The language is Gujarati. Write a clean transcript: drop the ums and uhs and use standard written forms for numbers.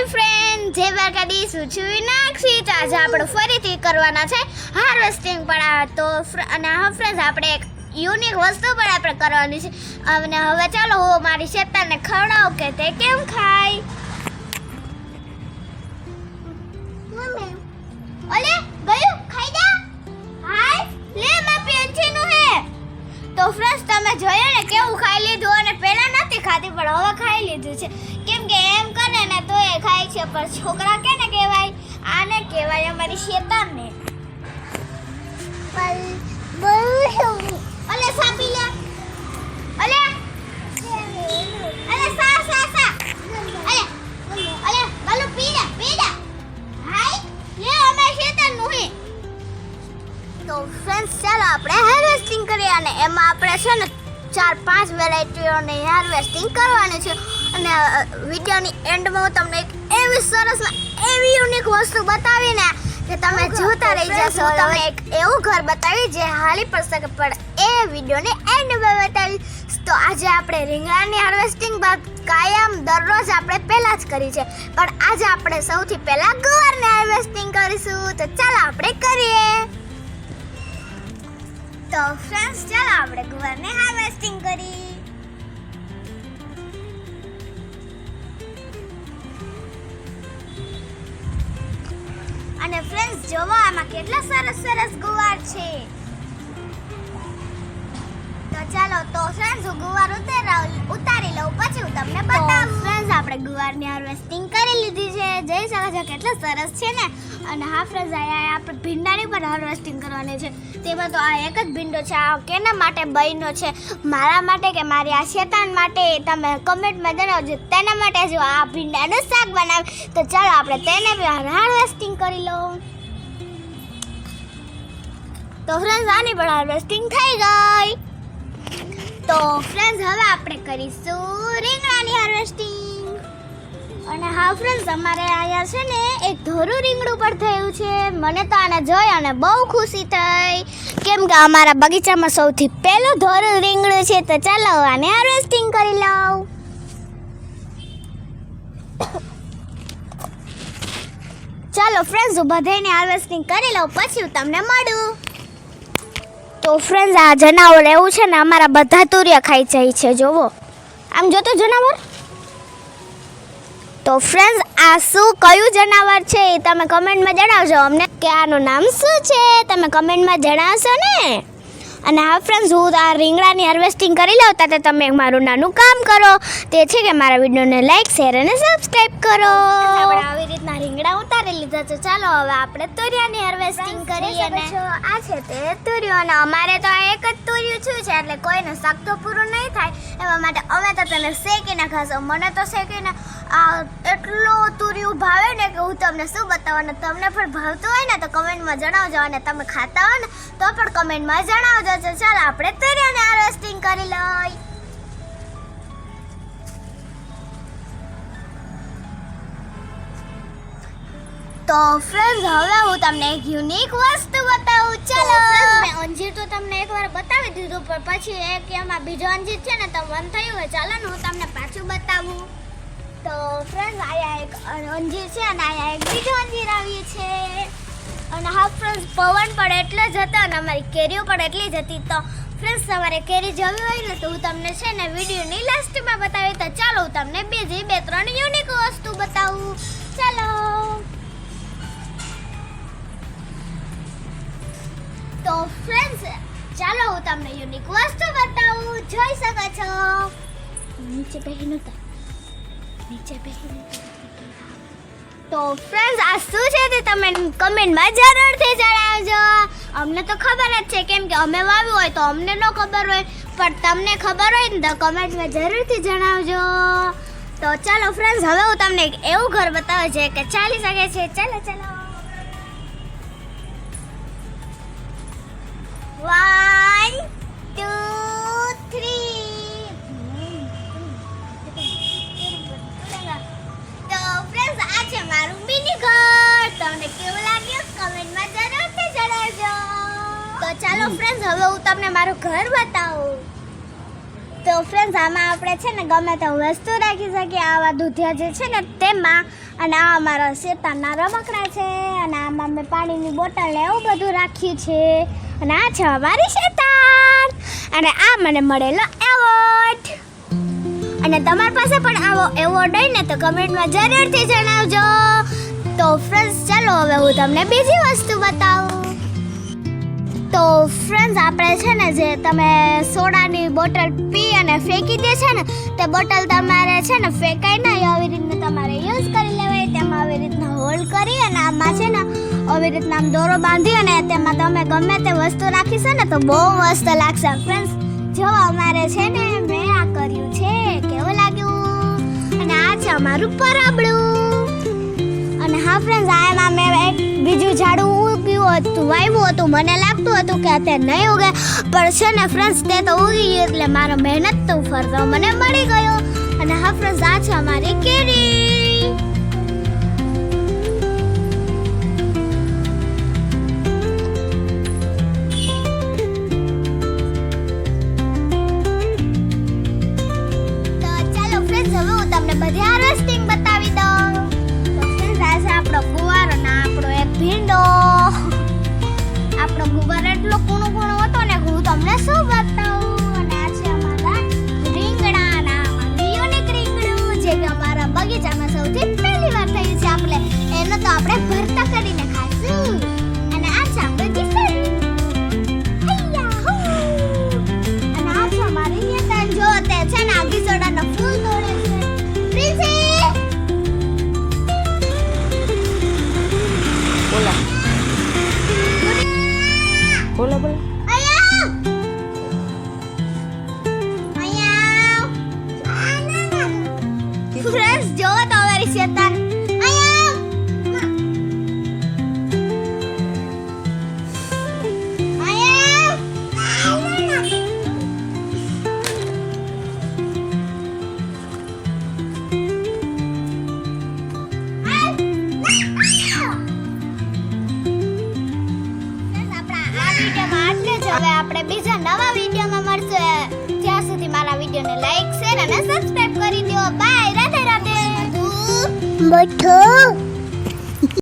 હાય ફ્રેન્ડ, જય દ્વારકાધીશ. હું છું વિનાક્ષી. તો આજે આપણે ફરીથી કરવાના છે હાર્વેસ્ટિંગ પણ તો અને હા ફ્રેન્ડ્સ, આપણે એક યુનિક વસ્તુ પણ આપણે કરવાની છે. અને હવે ચાલો હું મારી શેતાનને ખવડાવું કે તે કેમ ખાય. મમ્મી ઓલે ગયું ખાઈ જા. હાય લે માપી અંચીનું હે. તો ફ્રેન્ડ્સ, તમે જોયું ને કેવું ખાઈ લીધું, અને પહેલા નથી ખાતી પણ હવે ખાઈ લીધું છે. કેમ કે એમ કરે ને તો એ ખાય છે, પણ છોકરા કેને કહેવાય, આને કહેવાય અમારી શેતાનને. અલે સાપી લે, અલે અલે સા અલે બાલુ પી લે હાય લે અમારી શેતાનનું હે. તો ફ્રેન્ડ્સ, ચાલો આપણે હાર્વેસ્ટિંગ કરીએ, અને એમાં આપણે છે ને 4-5 વેરાયટીઓની હાર્વેસ્ટિંગ કરવાની છે. અને વિડીયોની એન્ડમાં હું તમને એક એવી સરસ એવી યુનિક વસ્તુ બતાવીને કે તમે જોતા રહી જશો. તમને એક એવું ઘર બતાવી જે હાલી પર શકે, પણ એ વિડીયોની એન્ડમાં બતાવી. તો આજે આપણે રીંગણાની હાર્વેસ્ટિંગ બાદ કાયમ દરરોજ આપણે પહેલા જ કરી છે, પણ આજે આપણે સૌથી પહેલા ગુવારની હાર્વેસ્ટિંગ કરીશું. તો ચાલો આપણે કરીએ. તો ફ્રેન્ડ્સ, ચાલો આપણે ગુવારની હાર્વેસ્ટિંગ કરી. અને ફ્રેન્ડ્સ, જોવો આમાં કેટલા સરસ ગુવાર છે. તો ચાલો, તો ફ્રેન્ડ્સ હું ગુવાર ઉતારી લઉં, પછી હું તમને બતાવું. ફ્રેન્ડ્સ, આપણે ગુવારની હાર્વેસ્ટિંગ કરી લીધી છે. જોઈ શકો છો કેટલા સરસ છે ને. અને હા ફ્રેન્ડ્સ, આપણે ભીંડાની પણ હાર્વેસ્ટિંગ કરવાની છે. તેમાં તો આ એક જ ભીંડો છે. આ કેના માટે બન્યો છે, મારા માટે કે મારી આ શેતાન માટે? તમે કમેન્ટમાં જણાવજો. તેના માટે જો આ ભીંડાનું શાક બનાવે. તો ચાલો આપણે તેને પણ હાર્વેસ્ટિંગ કરી લઉં. તો ફ્રેન્ડ્સ, આની પણ હાર્વેસ્ટિંગ થઈ ગઈ. તો ફ્રેન્ડ્સ, હવે આપણે કરીશું રીંગણાની હાર્વેસ્ટિંગ. અને હા ફ્રેન્ડ્સ, અમારે અહીંયા છે ને એક ધોરું રીંગણું પણ થયું છે. મને તો આને જોઈ અને બહુ ખુશી થઈ, કેમ કે અમારા બગીચામાં સૌથી પહેલું ધોરું રીંગણું છે. તો ચાલો આને હાર્વેસ્ટિંગ કરી લઉં. ચાલો ફ્રેન્ડ્સ, હું બધાને હાર્વેસ્ટિંગ કરી લઉં, પછી હું તમને મળું. તો ફ્રેન્ડ્સ, આ જનાવર એવું છે ને, અમારા બધા તુરિયા ખાઈ જાય છે. જોવો આમ જોતો જનાવર. તો ફ્રેન્ડ્સ, આ કયું જનાવર છે એ તમે કમેન્ટમાં જણાવજો અમને, કે આનું નામ શું છે. તમે કમેન્ટમાં જણાવશો ને. અને હા ફ્રેન્ડ્સ, હું આ રીંગણાની હાર્વેસ્ટિંગ કરી લઉં ત્યારે તમે મારું નાનું કામ કરો, તે છે કે મારા વિડીયોને લાઈક, શેર અને સબસ્ક્રાઈબ કરો. આપણે આવી રીતના રીંગણા ઉતારી લીધા છે. ચાલો હવે આપણે તુરિયાની હાર્વેસ્ટિંગ કરીએ. અને આ છે તે તુરિયો, અને અમારે તો આ એક જ તુરિયું છે, એટલે કોઈને શાક તો પૂરું નહીં થાય. એવા માટે અમે તો તેને શેકીને ખાશો. મને તો શેકીને એટલો તુરિયું ભાવે ને કે હું તમને શું બતાવવાનું. તમને પણ ભાવતું હોય ને તો કમેન્ટમાં જણાવજો, અને તમે ખાતા હો ને તો પણ કમેન્ટમાં જણાવજો. ચાલો આપણે તુરિયાને હાર્વેસ્ટિંગ કરી લઈએ. તો ફ્રેન્ડ્સ, હવે હું તમને એક યુનિક વસ્તુ બતાવું. ચાલો, મેં અંજીર તો તમને એકવાર બતાવી દીધું, પણ પછી એક એમાં બીજો અંજીર છે ને, તો મન થયું હોય ચાલો ને હું તમને પાછું બતાવું. તો ફ્રેન્ડ્સ, આયા એક અંજીર છે, અને આયા એક બીજો અંજીર આવ્યું છે. અને હા ફ્રેન્ડ્સ, પવન પણ એટલે જ હતો, અને અમારી કેરીઓ પણ એટલી જ હતી. તો ફ્રેન્ડ્સ, તમારે કેરી જવી હોય ને તો હું તમને છે ને વિડીયોની લાસ્ટમાં બતાવી. તો ચાલો હું તમને બીજી 2-3 યુનિક વસ્તુ બતાવું. ચાલો. તો ફ્રેન્ડ્સ, ચાલો હું તમને યુનિક વસ્તુ બતાવું. જોઈ શકો છો નીચે બેહીને. તો ફ્રેન્ડ્સ, આ શું છે તે તમે કમેન્ટમાં જરૂરથી જણાવજો. અમને તો ખબર જ છે, કેમ કે અમે વાવ્યું હોય તો અમને ન ખબર હોય, પણ તમને ખબર હોય ને તો કમેન્ટમાં જરૂરથી જણાવજો. તો ચાલો ફ્રેન્ડ્સ, હવે હું તમને એક એવું ઘર બતાવું છે કે ચાલી શકે છે. ચાલો 1 2 3. તો ફ્રેન્ડ્સ, આ છે મારું મિની ઘર. તમને કેવું લાગ્યું કમેન્ટમાં જરૂરથી જણાવજો. તો ચાલો ફ્રેન્ડ્સ, હવે હું તમને મારું ઘર બતાવું. તો ફ્રેન્ડ્સ આમાં આપણે છે ને ગમે તે વસ્તુ રાખી શકીએ. આવા દૂધિયા જે છે ને તેમાં. અને આ અમારા શેતાનના રમકડા છે. અને આમાં મેં પાણીની બોટલ ને એવું બધું રાખ્યું છે. અને આ છે અમારી શેતાન. અને આ મને મળેલો એવોર્ડ. અને તમારી પાસે પણ આવો એવોર્ડ હોય ને તો કમેન્ટમાં જરૂરથી જણાવજો. તો ફ્રેન્ડ્સ ચાલો હવે હું તમને બીજી વસ્તુ બતાવું. તો ફ્રેન્ડ્સ આપણે છે ને જે તમે સોડાની બોટલ પી અને ફેંકી દે છે ને તે બોટલ તમારે છે ને ફેંકાય નહીં, આવી રીતના તમારે યુઝ કરી લેવાય. તેમાં આવી રીતના હોલ કરી અને આમાં છે ને આવી રીતના આમ દોરો બાંધી અને તેમાં તમે ગમે તે વસ્તુ રાખીશો ને તો બહુ મસ્ત લાગશે. ફ્રેન્ડ્સ જો અમારે છે ને મેં આ કર્યું છે, કેવું લાગ્યું? અને આ છે અમારું પરાબડું. અને હા ફ્રેન્ડ્સ આમાં મેં એક બીજું ઝાડું ઉગ્યું હતું, વાવ્યું હતું. મને લાગતું હતું કે અત્યારે નહીં ઉગે, પણ છે ને ફ્રેન્ડ્સ તે તો ઉગી ગયું એટલે મારો મહેનત તો ફરતો મને મળી ગયો. અને હા ફ્રેન્ડ્સ આ છે અમારી કેરી. તો ચાલો ફ્રેન્ડ્સ હવે હું તમને બધી હાર્વેસ્ટિંગ બતાવી દઉં. આપણો ગુવાર અને આપણો એક ભીંડો. આપણો ગુવાર એટલો કૂણો કૂણો હતો ને હું તમને શું બતાવું. અને આ છે અમારા રીંગણા. અને આમાં યુનિક રીંગણું જે કે અમારા બગીચામાં સૌથી પહેલી વાર થયું છે. આપણે એનો તો આપણે ભરતા કરીને ખાશું. અને આ છે આપણે ગીસણ. અને આ છે અમારી યતન. જો તે છે ને આ ગીસડાના ફૂલ તોડે છે. પ્રિન્સી બોલો બોલો. ફ્રેન્ડ્સ જો તો અમારી શેતાન. હવે આપણે બીજા નવા વિડીયોમાં મળશું. ત્યાં સુધી મારા વિડીયોને લાઈક, શેર અને સબસ્ક્રાઇબ કરી દો. બાય. રાધે રાધે. બઠો